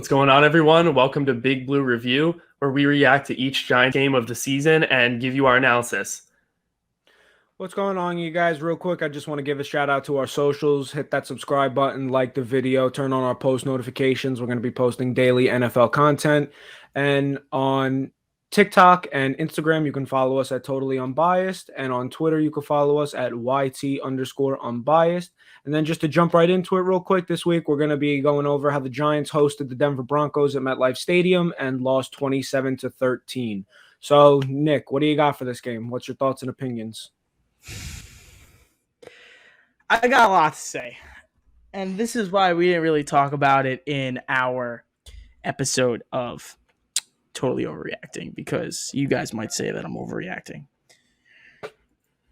What's going on, everyone? Welcome to Big Blue Review, where we react to each Giants game of the season and give you our analysis. What's going on, you guys? Real quick, I just want to give a shout out to our socials. Hit that subscribe button, like the video, turn on our post notifications. We're going to be posting daily NFL content. And on TikTok and Instagram, you can follow us at Totally Unbiased. And on Twitter, you can follow us at YT_unbiased. And then just to jump right into it real quick, this week, we're going to be going over how the Giants hosted the Denver Broncos at MetLife Stadium and lost 27-13. So, Nick, what do you got for this game? What's your thoughts and opinions? I got a lot to say, and this is why we didn't really talk about it in our episode of Totally Overreacting, because you guys might say that I'm overreacting.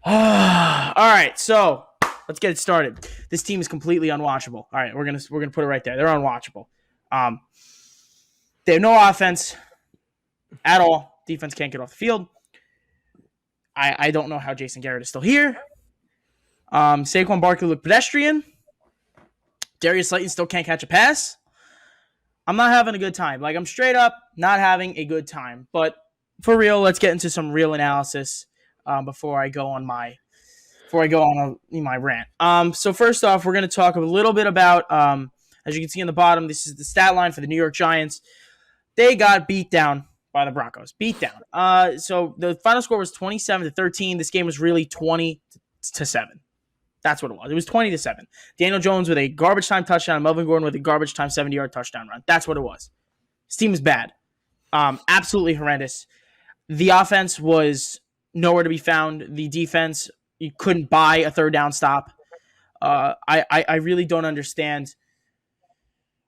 All right, so let's get it started. This team is completely unwatchable. All right, we're gonna put it right there. They're unwatchable. They have no offense at all. Defense can't get off the field. I don't know how Jason Garrett is still here. Saquon Barkley looked pedestrian. Darius Slayton still can't catch a pass. I'm not having a good time. I'm straight up not having a good time. But for real, let's get into some real analysis before I go on my rant. So first off, we're going to talk a little bit about, as you can see in the bottom, this is the stat line for the New York Giants. They got beat down by the Broncos. Beat down. So the final score was 27-13. This game was really 20-7. That's what it was. It was 20-7. Daniel Jones with a garbage time touchdown, Melvin Gordon with a garbage time 70-yard touchdown run. That's what it was. This team is bad. Absolutely horrendous. The offense was nowhere to be found. The defense, you couldn't buy a third down stop. I really don't understand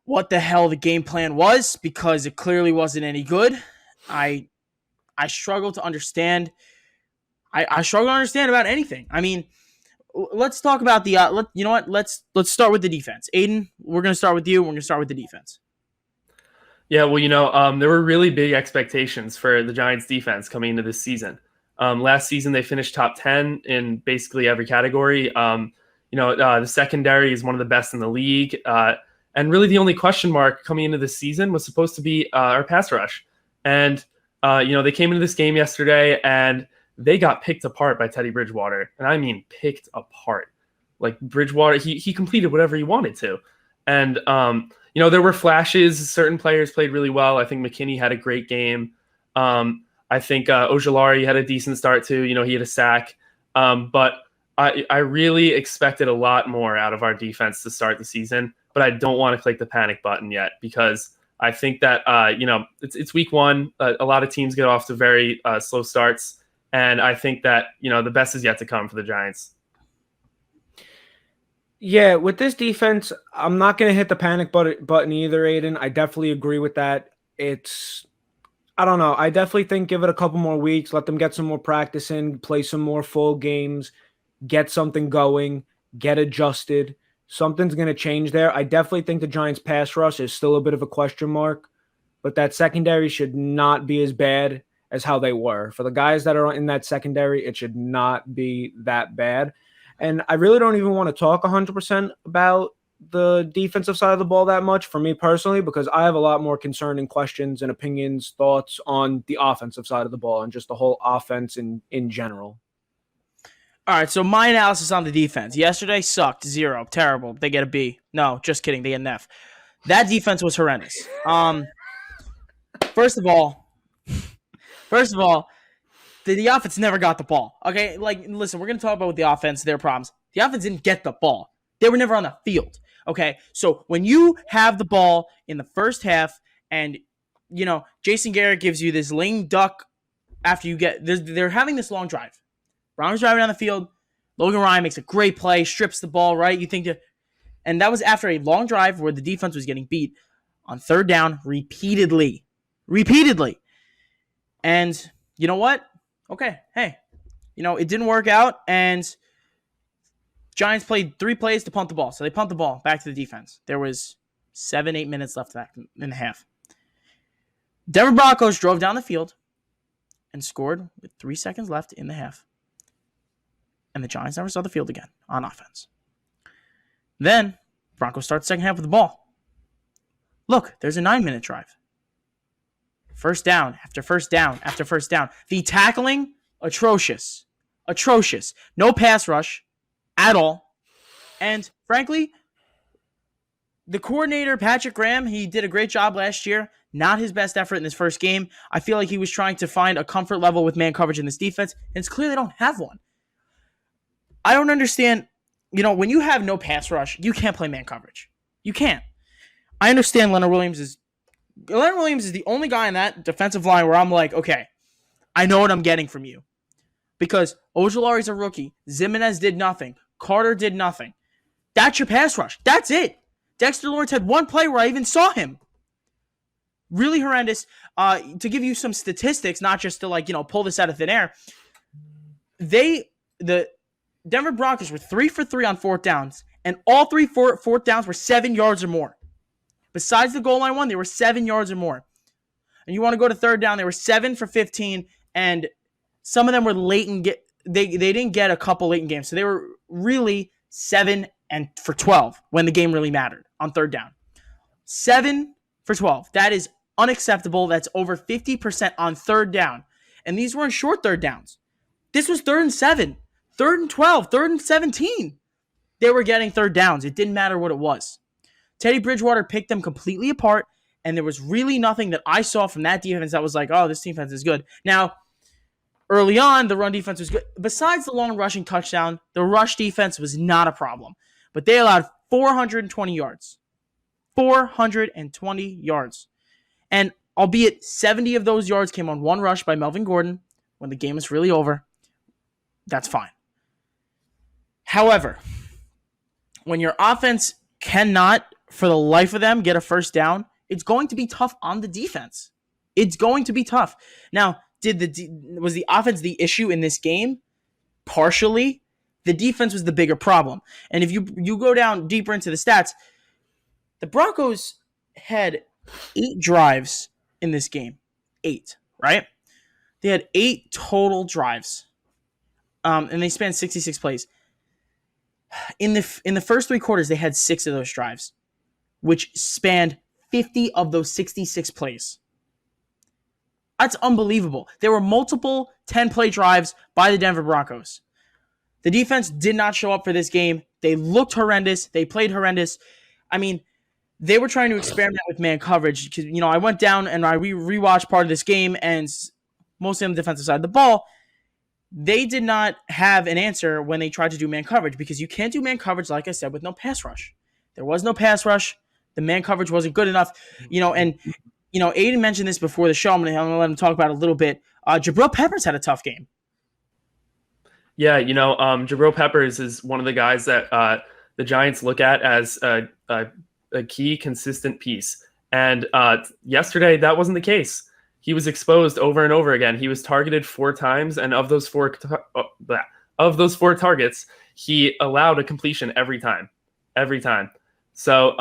what the hell the game plan was, because it clearly wasn't any good. I struggle to understand. I struggle to understand about anything. I mean, let's talk about the. You know what? Let's start with the defense. Aiden, we're gonna start with you. We're gonna start with the defense. Yeah, well, there were really big expectations for the Giants defense coming into this season. Last season they finished top 10 in basically every category. The secondary is one of the best in the league, and really the only question mark coming into this season was supposed to be our pass rush. And they came into this game yesterday and they got picked apart by Teddy Bridgewater. And I mean picked apart. Like Bridgewater, he completed whatever he wanted to. And, there were flashes. Certain players played really well. I think McKinney had a great game. I think Ojulari had a decent start too. He had a sack. But I really expected a lot more out of our defense to start the season. But I don't want to click the panic button yet, because I think that, it's week one. A lot of teams get off to very slow starts. And I think that, the best is yet to come for the Giants. Yeah, with this defense, I'm not going to hit the panic button either, Aiden. I definitely agree with that. I don't know. I definitely think give it a couple more weeks, let them get some more practice in, play some more full games, get something going, get adjusted. Something's going to change there. I definitely think the Giants' pass rush is still a bit of a question mark, but that secondary should not be as bad as how they were. For the guys that are in that secondary, it should not be that bad. And I really don't even want to talk 100% about the defensive side of the ball that much for me personally, because I have a lot more concern and questions and opinions, thoughts on the offensive side of the ball and just the whole offense in general. All right, so my analysis on the defense. Yesterday sucked. 0. Terrible. They get a B. No, just kidding. They get an F. That defense was horrendous. First of all, the offense never got the ball. Okay, listen, we're going to talk about the offense, their problems. The offense didn't get the ball. They were never on the field. Okay, so when you have the ball in the first half and, Jason Garrett gives you this lame duck after you get – they're having this long drive. Broncos driving down the field. Logan Ryan makes a great play, strips the ball, right? And that was after a long drive where the defense was getting beat on third down repeatedly. And you know what? Okay, hey, it didn't work out, and Giants played 3 plays to punt the ball. So they punt the ball back to the defense. There was 7-8 minutes left in the half. Denver Broncos drove down the field and scored with 3 seconds left in the half. And the Giants never saw the field again on offense. Then Broncos start the second half with the ball. Look, there's a 9-minute drive. First down after first down after first down. The tackling, atrocious. Atrocious. No pass rush at all. And frankly, the coordinator, Patrick Graham, he did a great job last year. Not his best effort in this first game. I feel like he was trying to find a comfort level with man coverage in this defense, and it's clear they don't have one. I don't understand. When you have no pass rush, you can't play man coverage. You can't. I understand Leonard Williams is the only guy in that defensive line where I'm like, okay, I know what I'm getting from you. Because Ojulari's a rookie. Zimenez did nothing. Carter did nothing. That's your pass rush. That's it. Dexter Lawrence had one play where I even saw him. Really horrendous. To give you some statistics, not just to pull this out of thin air. The Denver Broncos were 3 for 3 on fourth downs, and all three fourth downs were 7 yards or more. Besides the goal line one, they were 7 yards or more. And you want to go to third down, they were 7 for 15, and some of them were late and they didn't get a couple late in games. So they were really 7 for 12 when the game really mattered on third down. 7 for 12. That is unacceptable. That's over 50% on third down. And these weren't short third downs. This was 3rd and 7, 3rd and 12, 3rd and 17. They were getting third downs. It didn't matter what it was. Teddy Bridgewater picked them completely apart, and there was really nothing that I saw from that defense that was like, oh, this defense is good. Now, early on, the run defense was good. Besides the long rushing touchdown, the rush defense was not a problem. But they allowed 420 yards. 420 yards. And albeit 70 of those yards came on one rush by Melvin Gordon when the game is really over, that's fine. However, when your offense cannot, for the life of them, get a first down, it's going to be tough on the defense. It's going to be tough. Now, was the offense the issue in this game? Partially. The defense was the bigger problem. And if you go down deeper into the stats, the Broncos had 8 drives in this game. 8, right? They had 8 total drives. And they spanned 66 plays. In the first 3 quarters, they had 6 of those drives, which spanned 50 of those 66 plays. That's unbelievable. There were multiple 10-play drives by the Denver Broncos. The defense did not show up for this game. They looked horrendous. They played horrendous. I mean, they were trying to experiment with man coverage because, I went down and I rewatched part of this game, and mostly on the defensive side of the ball, they did not have an answer when they tried to do man coverage because you can't do man coverage, like I said, with no pass rush. There was no pass rush. The man coverage wasn't good enough. Aiden mentioned this before the show. I'm going to let him talk about it a little bit. Jabro Peppers had a tough game. Yeah, Jabro Peppers is one of the guys that the Giants look at as a key, consistent piece. And yesterday, that wasn't the case. He was exposed over and over again. He was targeted 4 times, and of those 4 targets, he allowed a completion every time. So,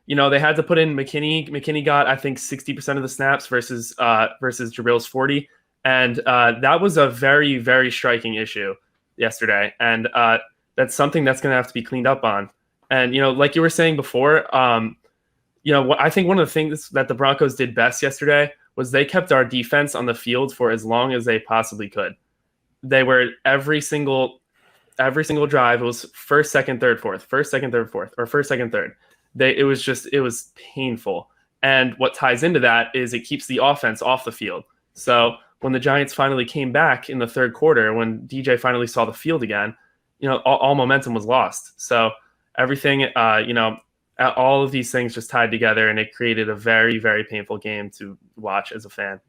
they had to put in McKinney. McKinney got, I think, 60% of the snaps versus Jabril's 40, and that was a very, very striking issue yesterday, and that's something that's going to have to be cleaned up on. And like you were saying before, I think one of the things that the Broncos did best yesterday was they kept our defense on the field for as long as they possibly could. They were every single drive. It was first, second, third, fourth, or first, second, third. It was painful. And what ties into that is it keeps the offense off the field. So when the Giants finally came back in the third quarter, when DJ finally saw the field again, all momentum was lost. So everything, all of these things just tied together, and it created a very, very painful game to watch as a fan.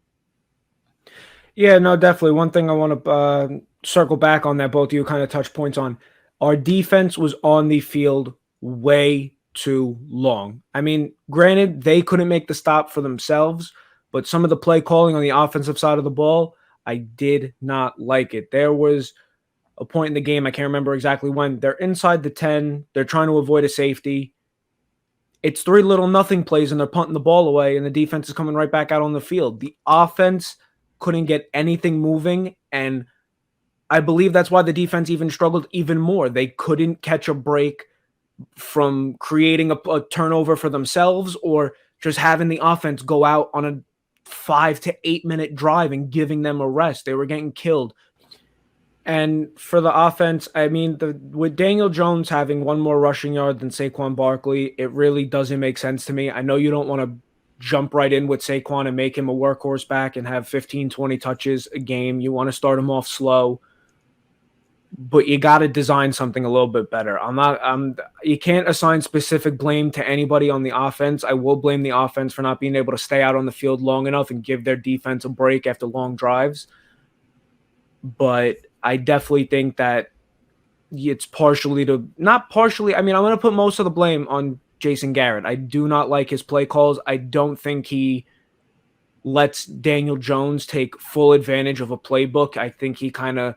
Yeah, no, definitely. One thing I want to circle back on that both of you kind of touch points on. Our defense was on the field way too long. I mean, granted, they couldn't make the stop for themselves, but some of the play calling on the offensive side of the ball, I did not like it. There was a point in the game, I can't remember exactly when, they're inside the 10, they're trying to avoid a safety. It's 3 little nothing plays, and they're punting the ball away, and the defense is coming right back out on the field. The offense couldn't get anything moving, and I believe that's why the defense even struggled even more. They couldn't catch a break from creating a turnover for themselves or just having the offense go out on a 5 to 8 minute drive and giving them a rest. They were getting killed. And for the offense, I mean, with Daniel Jones having one more rushing yard than Saquon Barkley, it really doesn't make sense to me. I know you don't want to jump right in with Saquon and make him a workhorse back and have 15, 20 touches a game. You want to start him off slow, but you got to design something a little bit better. You can't assign specific blame to anybody on the offense. I will blame the offense for not being able to stay out on the field long enough and give their defense a break after long drives. But I definitely think that it's not partially. I mean, I'm going to put most of the blame on Jason Garrett. I do not like his play calls. I don't think he lets Daniel Jones take full advantage of a playbook. I think he kind of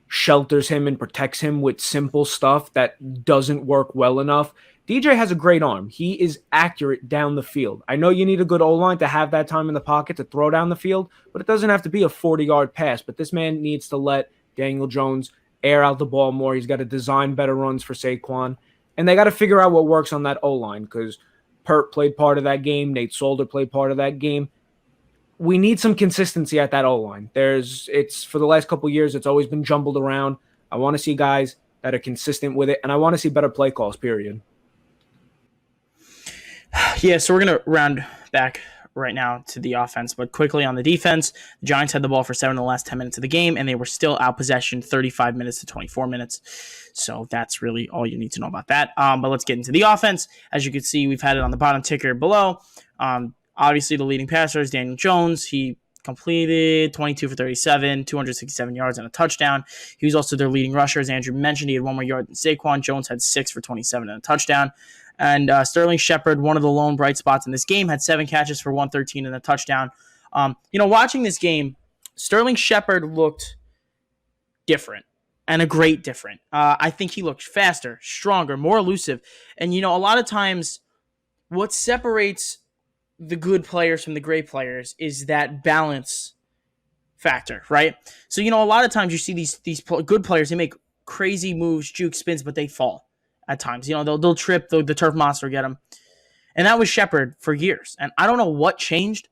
shelters him and protects him with simple stuff that doesn't work well enough. DJ has a great arm. He is accurate down the field. I know you need a good O-line to have that time in the pocket to throw down the field, but it doesn't have to be a 40-yard pass. But this man needs to let Daniel Jones air out the ball more. He's got to design better runs for Saquon. And they got to figure out what works on that O-line because Pert played part of that game. Nate Solder played part of that game. We need some consistency at that O-line. It's for the last couple of years, it's always been jumbled around. I want to see guys that are consistent with it, and I want to see better play calls, period. Yeah, so we're going to round back right now to the offense, but quickly on the defense, the Giants had the ball for 7 of the last 10 minutes of the game, and they were still out possession 35 minutes to 24 minutes. So that's really all you need to know about that. But let's get into the offense. As you can see, we've had it on the bottom ticker below. Obviously, the leading passer is Daniel Jones. He completed 22 for 37, 267 yards and a touchdown. He was also their leading rusher. As Andrew mentioned, he had one more yard than Saquon. Jones had 6 for 27 and a touchdown. And Sterling Shepard, one of the lone bright spots in this game, had 7 catches for 113 and a touchdown. Watching this game, Sterling Shepard looked different and a great different. I think he looked faster, stronger, more elusive. And, a lot of times what separates the good players from the great players is that balance factor, right? So, a lot of times you see these good players, they make crazy moves, juke spins, but they fall at times. They'll trip, the turf monster get them. And that was Shepard for years. And I don't know what changed.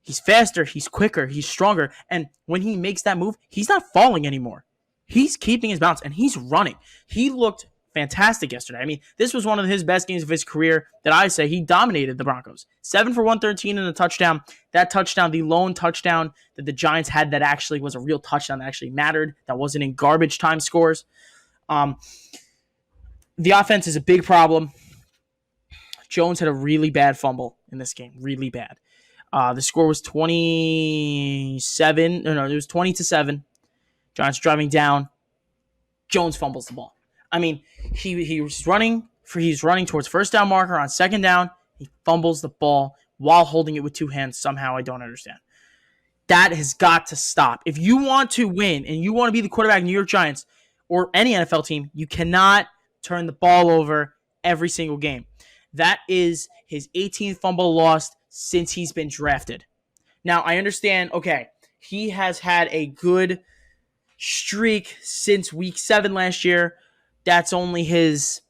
He's faster, he's quicker, he's stronger. And when he makes that move, he's not falling anymore. He's keeping his balance, and he's running. He looked fantastic yesterday. I mean, this was one of his best games of his career that I say he dominated the Broncos. 7 for 113 and a touchdown. That touchdown, the lone touchdown that the Giants had that actually was a real touchdown that actually mattered, that wasn't in garbage time scores. The offense is a big problem. Jones had a really bad fumble in this game, really bad. The score was 27. No, it was 20-7. Giants driving down. Jones fumbles the ball. I mean, he's running towards first down marker on second down. He fumbles the ball while holding it with 2 hands. Somehow, I don't understand. That has got to stop. If you want to win and you want to be the quarterback of New York Giants or any NFL team, you cannot turn the ball over every single game. That is his 18th fumble lost since he's been drafted. Now, I understand, okay, he has had a good streak since week 7 last year. That's only his,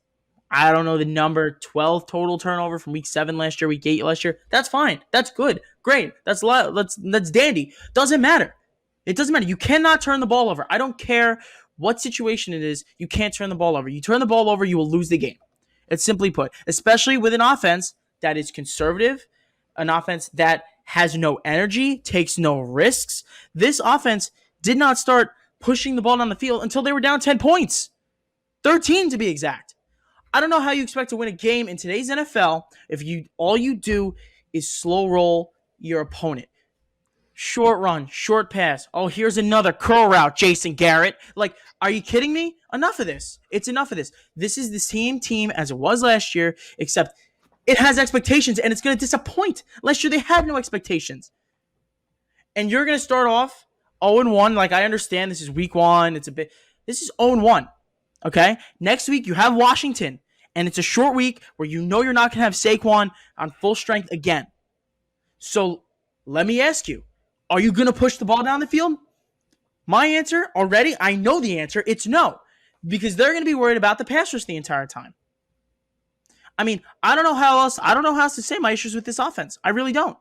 I don't know the number, 12 total turnover from week 7 last year, week 8 last year. That's fine. That's good. Great. That's dandy. Doesn't matter. It doesn't matter. You cannot turn the ball over. I don't care what situation it is. You can't turn the ball over. You turn the ball over, you will lose the game. It's simply put, especially with an offense that is conservative, an offense that has no energy, takes no risks. This offense did not start pushing the ball down the field until they were down 10 points. 13 to be exact. I don't know how you expect to win a game in today's NFL if all you do is slow roll your opponent. Short run, short pass. Oh, here's another curl route, Jason Garrett. Like, are you kidding me? Enough of this. It's enough of this. This is the same team as it was last year, except it has expectations, and it's going to disappoint. Last year, they had no expectations. And you're going to start off 0-1. Like, I understand this is week 1. This is 0-1. Okay? Next week, you have Washington, and it's a short week where you're not going to have Saquon on full strength again. So, let me ask you, are you going to push the ball down the field? My answer already, I know the answer, it's no. Because they're going to be worried about the pass rush the entire time. I mean, I don't know how else to say my issues with this offense. I really don't.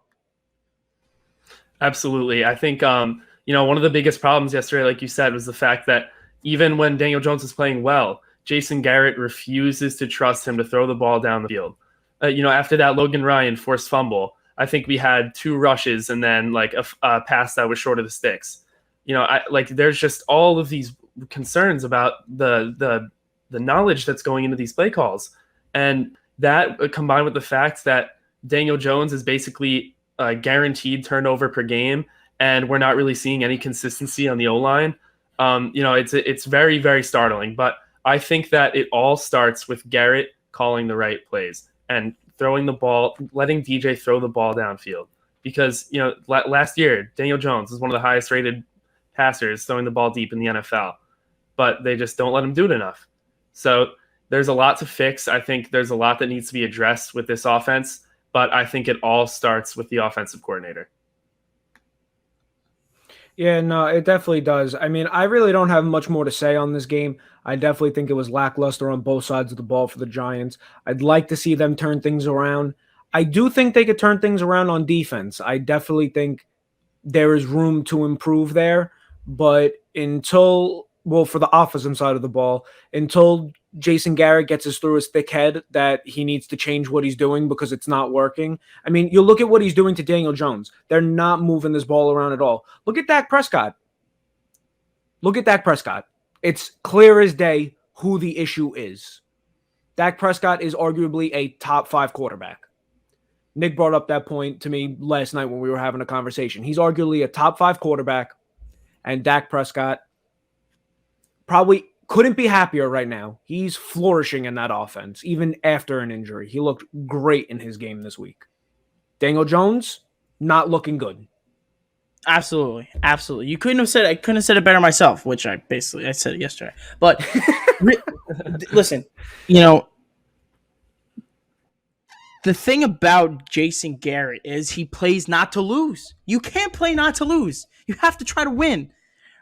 Absolutely. I think, one of the biggest problems yesterday, like you said, was the fact that even when Daniel Jones is playing well, Jason Garrett refuses to trust him to throw the ball down the field. After that Logan Ryan forced fumble, I think we had 2 rushes and then like a pass that was short of the sticks. There's just all of these concerns about the knowledge that's going into these play calls. And that combined with the fact that Daniel Jones is basically guaranteed turnover per game, and we're not really seeing any consistency on the O-line. It's very, very startling. But I think that it all starts with Garrett calling the right plays and throwing the ball, letting DJ throw the ball downfield. Because, last year, Daniel Jones was one of the highest rated passers throwing the ball deep in the NFL. But they just don't let him do it enough. So there's a lot to fix. I think there's a lot that needs to be addressed with this offense. But I think it all starts with the offensive coordinator. Yeah, no, it definitely does. I mean, I really don't have much more to say on this game. I definitely think it was lackluster on both sides of the ball for the Giants. I'd like to see them turn things around. I do think they could turn things around on defense. I definitely think there is room to improve there. But for the offensive side of the ball, until Jason Garrett gets us through his thick head that he needs to change what he's doing because it's not working. I mean, you look at what he's doing to Daniel Jones. They're not moving this ball around at all. Look at Dak Prescott. It's clear as day who the issue is. Dak Prescott is arguably a top 5 quarterback. Nick brought up that point to me last night when we were having a conversation. He's arguably a top 5 quarterback, and Dak Prescott probably couldn't be happier right now. He's flourishing in that offense, even after an injury. He looked great in his game this week. Daniel Jones, not looking good. Absolutely. I couldn't have said it better myself, which I said it yesterday. But listen, the thing about Jason Garrett is he plays not to lose. You can't play not to lose. You have to try to win.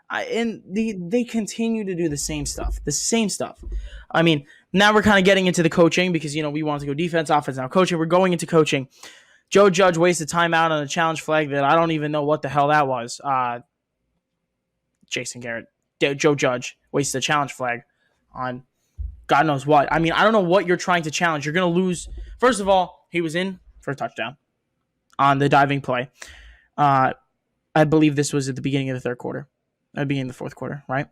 And they continue to do the same stuff. I mean, now we're kind of getting into the coaching because, we want to go defense, offense, now coaching. We're going into coaching. Joe Judge wasted timeout on a challenge flag that I don't even know what the hell that was. Jason Garrett, Joe Judge wasted a challenge flag on God knows what. I mean, I don't know what you're trying to challenge. You're going to lose. First of all, he was in for a touchdown on the diving play. I believe this was at the beginning of the third quarter. Beginning of the fourth quarter, right?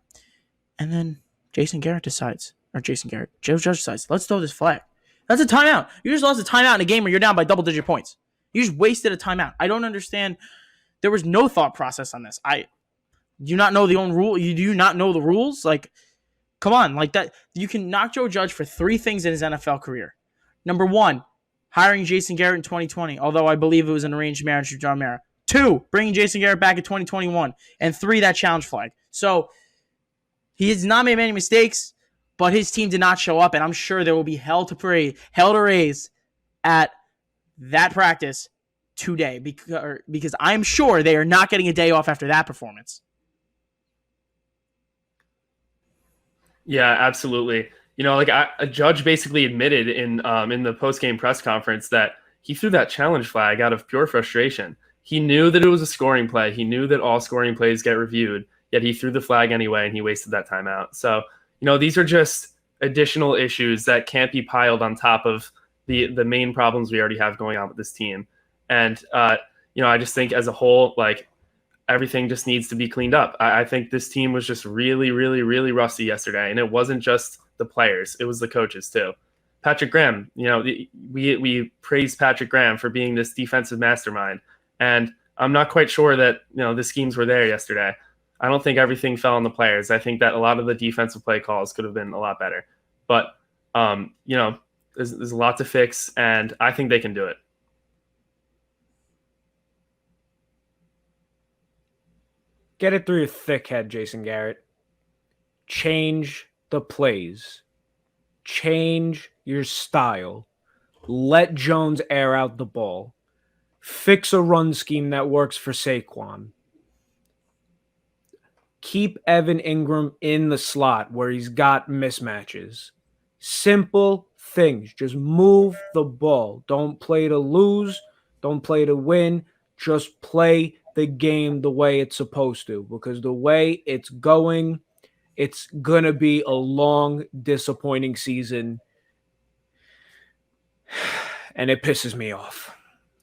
And then Joe Judge decides, let's throw this flag. That's a timeout. You just lost a timeout in a game where you're down by double-digit points. You just wasted a timeout. I don't understand. There was no thought process on this. Do you not know the own rule? You do not know the rules? Like, come on. Like that. You can knock Joe Judge for 3 things in his NFL career. Number 1, hiring Jason Garrett in 2020, although I believe it was an arranged marriage with John Mara. 2, bringing Jason Garrett back in 2021. And 3, that challenge flag. So he has not made many mistakes, but his team did not show up. And I'm sure there will be hell to raise at that practice today because I'm sure they are not getting a day off after that performance. Yeah, absolutely. A judge basically admitted in the post-game press conference that he threw that challenge flag out of pure frustration. He knew that it was a scoring play. He knew that all scoring plays get reviewed, yet he threw the flag anyway, and he wasted that timeout. So, these are just additional issues that can't be piled on top of the main problems we already have going on with this team. And, I just think as a whole, everything just needs to be cleaned up. I think this team was just really, really, really rusty yesterday, and it wasn't just the players. It was the coaches, too. Patrick Graham, we praise Patrick Graham for being this defensive mastermind. And I'm not quite sure that, the schemes were there yesterday. I don't think everything fell on the players. I think that a lot of the defensive play calls could have been a lot better. But, there's a lot to fix, and I think they can do it. Get it through your thick head, Jason Garrett. Change the plays. Change your style. Let Jones air out the ball. Fix a run scheme that works for Saquon. Keep Evan Ingram in the slot where he's got mismatches. Simple things. Just move the ball. Don't play to lose. Don't play to win. Just play the game the way it's supposed to, because the way it's going, it's going to be a long, disappointing season. And it pisses me off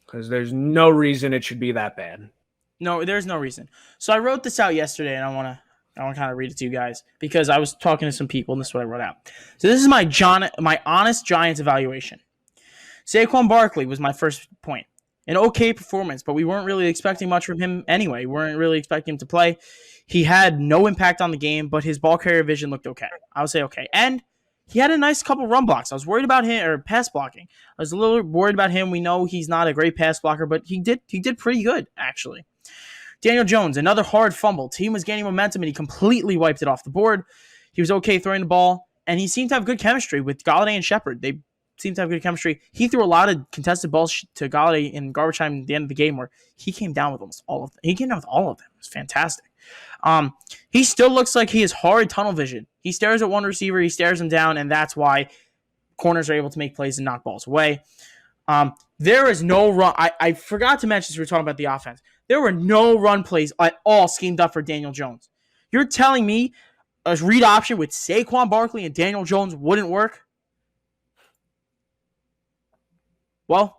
because there's no reason it should be that bad. No, there's no reason. So I wrote this out yesterday, and I want to kind of read it to you guys because I was talking to some people, and this is what I wrote out. So this is my honest Giants evaluation. Saquon Barkley was my first point. An okay performance, but we weren't really expecting much from him anyway. We weren't really expecting him to play. He had no impact on the game, but his ball carrier vision looked okay. I would say okay. And he had a nice couple run blocks. I was worried about him, or pass blocking. I was a little worried about him. We know he's not a great pass blocker, but he did pretty good, actually. Daniel Jones, another hard fumble. Team was gaining momentum, and he completely wiped it off the board. He was okay throwing the ball, and he seemed to have good chemistry with Gallaudet and Shepard. They seemed to have good chemistry. He threw a lot of contested balls to Gallaudet in garbage time at the end of the game where he came down with almost all of them. He came down with all of them. It was fantastic. He still looks like he has hard tunnel vision. He stares at one receiver, he stares him down, and that's why corners are able to make plays and knock balls away. There is no run. I forgot to mention, as we were talking about the offense, there were no run plays at all schemed up for Daniel Jones. You're telling me a read option with Saquon Barkley and Daniel Jones wouldn't work? Well,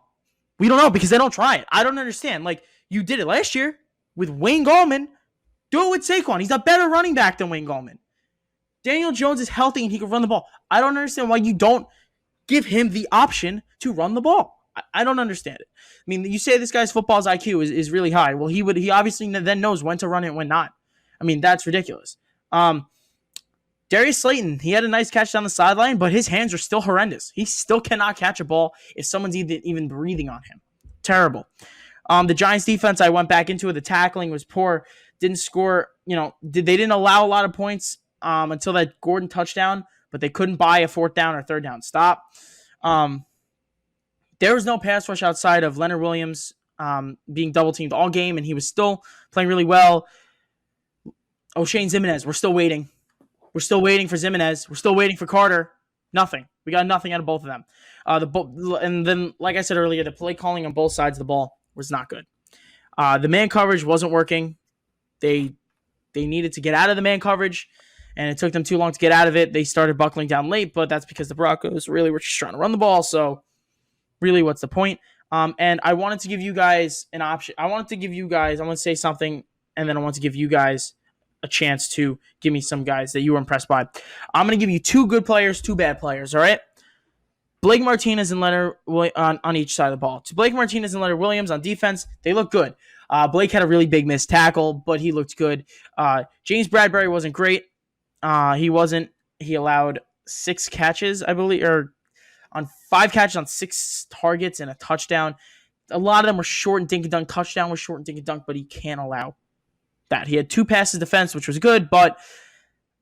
we don't know because they don't try it. I don't understand. Like, you did it last year with Wayne Gallman. Do it with Saquon. He's a better running back than Wayne Gallman. Daniel Jones is healthy and he can run the ball. I don't understand why you don't give him the option to run the ball. I don't understand it. I mean, you say this guy's football's IQ is really high. Well, he obviously then knows when to run it and when not. I mean, that's ridiculous. Darius Slayton, he had a nice catch down the sideline, but his hands are still horrendous. He still cannot catch a ball if someone's even breathing on him. Terrible. The Giants defense, I went back into it. The tackling was poor. Didn't score, they didn't allow a lot of points until that Gordon touchdown, but they couldn't buy a fourth down or third down stop. There was no pass rush outside of Leonard Williams being double-teamed all game, and he was still playing really well. O'Shane Ximines, we're still waiting. We're still waiting for Ximines. We're still waiting for Carter. Nothing. We got nothing out of both of them. And then, like I said earlier, the play calling on both sides of the ball was not good. The man coverage wasn't working. They needed to get out of the man coverage, and it took them too long to get out of it. They started buckling down late, but that's because the Broncos really were just trying to run the ball. So, really, what's the point? And I wanted to give you guys an option. I want to say something, and then I want to give you guys a chance to give me some guys that you were impressed by. I'm going to give you 2 good players, 2 bad players, all right? Blake Martinez and Leonard on each side of the ball. To Blake Martinez and Leonard Williams on defense, they look good. Blake had a really big missed tackle, but he looked good. James Bradbury wasn't great. He wasn't. He allowed 6 catches, I believe, or on 5 catches on 6 targets and a touchdown. A lot of them were short and dink and dunk. Touchdown was short and dink and dunk, but he can't allow that. He had 2 passes defense, which was good, but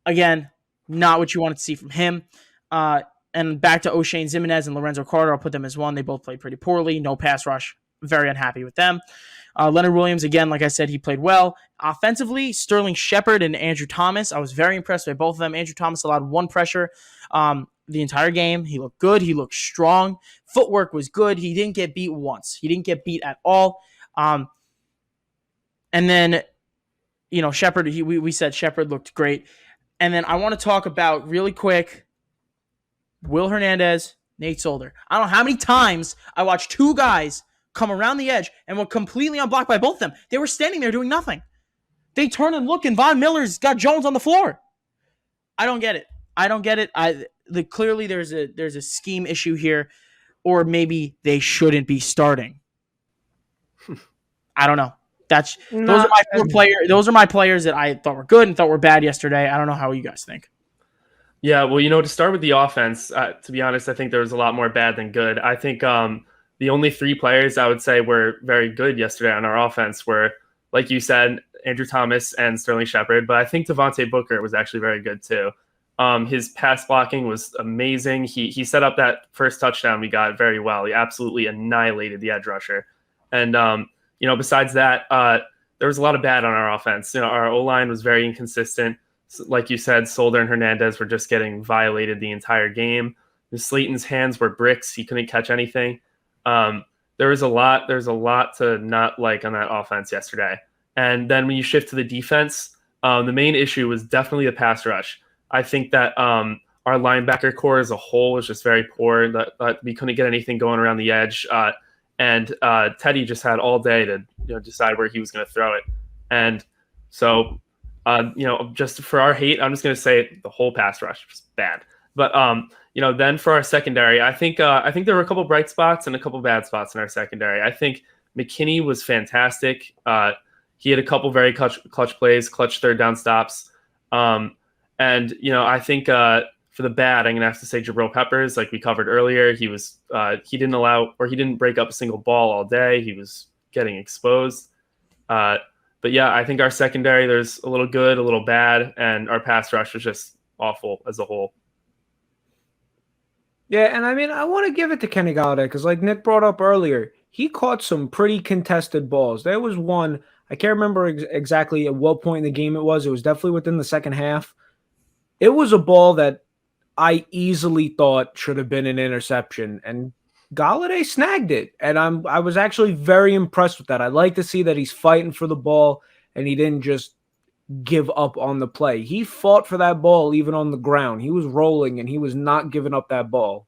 again, not what you wanted to see from him. And back to O'Shane Ximines and Lorenzo Carter, I'll put them as 1. They both played pretty poorly. No pass rush. Very unhappy with them. Leonard Williams, again, like I said, he played well. Offensively, Sterling Shepard and Andrew Thomas, I was very impressed by both of them. Andrew Thomas allowed 1 pressure the entire game. He looked good. He looked strong. Footwork was good. He didn't get beat once. He didn't get beat at all. And then, Shepard, we said Shepard looked great. And then I want to talk about, really quick, Will Hernandez, Nate Solder. I don't know how many times I watched 2 guys come around the edge and were completely unblocked by both of them. They were standing there doing nothing. They turn and look, and Von Miller's got Jones on the floor. I don't get it. Clearly there's a scheme issue here, or maybe they shouldn't be starting. I don't know. Those are my players that I thought were good and thought were bad yesterday. I don't know how you guys think. Yeah, well, to start with the offense, to be honest, I think there was a lot more bad than good. I think the only 3 players I would say were very good yesterday on our offense were, like you said, Andrew Thomas and Sterling Shepard. But I think Devontae Booker was actually very good too. His pass blocking was amazing. He set up that first touchdown we got very well. He absolutely annihilated the edge rusher. And, besides that, there was a lot of bad on our offense. Our O-line was very inconsistent. Like you said, Solder and Hernandez were just getting violated the entire game. Slayton's hands were bricks. He couldn't catch anything. There's a lot to not like on that offense yesterday. And then when you shift to the defense, the main issue was definitely the pass rush. I think that our linebacker core as a whole was just very poor. That we couldn't get anything going around the edge. And Teddy just had all day to decide where he was going to throw it. And so, just for our hate, I'm just going to say the whole pass rush was bad. But then for our secondary, I think there were a couple bright spots and a couple bad spots in our secondary. I think McKinney was fantastic. He had a couple very clutch plays, clutch third down stops. And I think for the bad, I'm gonna have to say Jabro Peppers, like we covered earlier. He didn't break up a single ball all day. He was getting exposed. But yeah, I think our secondary, there's a little good, a little bad, and our pass rush was just awful as a whole. Yeah, and I mean, I want to give it to Kenny Gallaudet because, like Nick brought up earlier, he caught some pretty contested balls. There was one, I can't remember exactly at what point in the game it was. It was definitely within the second half. It was a ball that I easily thought should have been an interception, and Gallaudet snagged it. And I was actually very impressed with that. I like to see that he's fighting for the ball and he didn't just give up on the play. He fought for that ball even on the ground. He was rolling and he was not giving up that ball.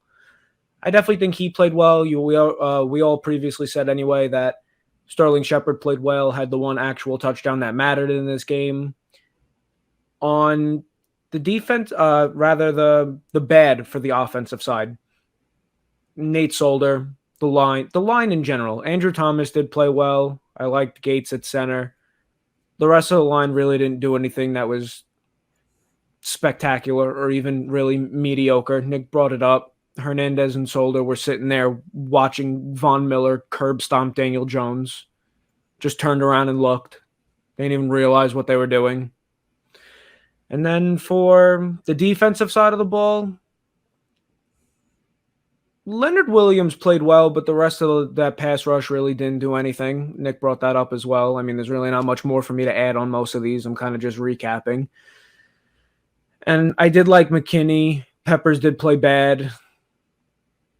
I definitely think he played well. We all previously said anyway that Sterling Shepard played well, had the one actual touchdown that mattered in this game. On the defense, the bad for the offensive side, Nate Solder, the line in general. Andrew Thomas did play well. I liked Gates at center. The rest of the line really didn't do anything that was spectacular or even really mediocre. Nick brought it up. Hernandez and Solder were sitting there watching Von Miller curb stomp Daniel Jones. Just turned around and looked. They didn't even realize what they were doing. And then for the defensive side of the ball, Leonard Williams played well, but the rest of that pass rush really didn't do anything. Nick brought that up as well. I mean, there's really not much more for me to add on most of these. I'm kind of just recapping. And I did like McKinney. Peppers did play bad.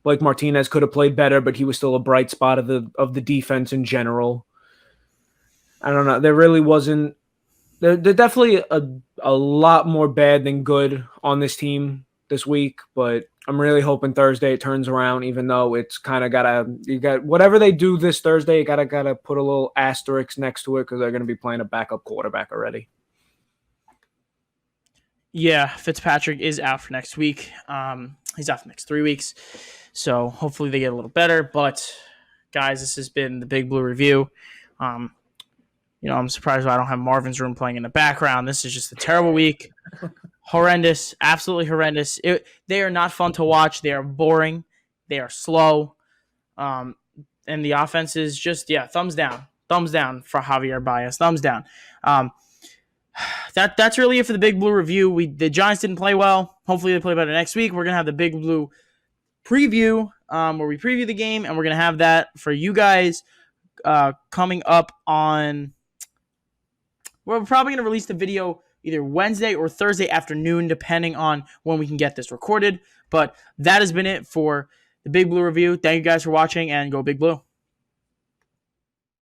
Like Martinez could have played better, but he was still a bright spot of the defense in general. I don't know. There really wasn't. There definitely a lot more bad than good on this team this week, but I'm really hoping Thursday it turns around, even though it's kind of you got whatever they do this Thursday, you gotta put a little asterisk next to it because they're going to be playing a backup quarterback already. Yeah, Fitzpatrick is out for next week. He's out for the next 3 weeks. So hopefully they get a little better. But guys, this has been the Big Blue Review. I'm surprised I don't have Marvin's Room playing in the background. This is just a terrible week. Horrendous, absolutely horrendous. They are not fun to watch. They are boring. They are slow. And the offense is just, thumbs down. Thumbs down for Javier Baez. Thumbs down. That's really it for the Big Blue Review. The Giants didn't play well. Hopefully they play better next week. We're going to have the Big Blue preview where we preview the game, and we're going to have that for you guys coming up on... We're probably going to release the video either Wednesday or Thursday afternoon, depending on when we can get this recorded. But that has been it for the Big Blue Review. Thank you guys for watching, and go Big Blue.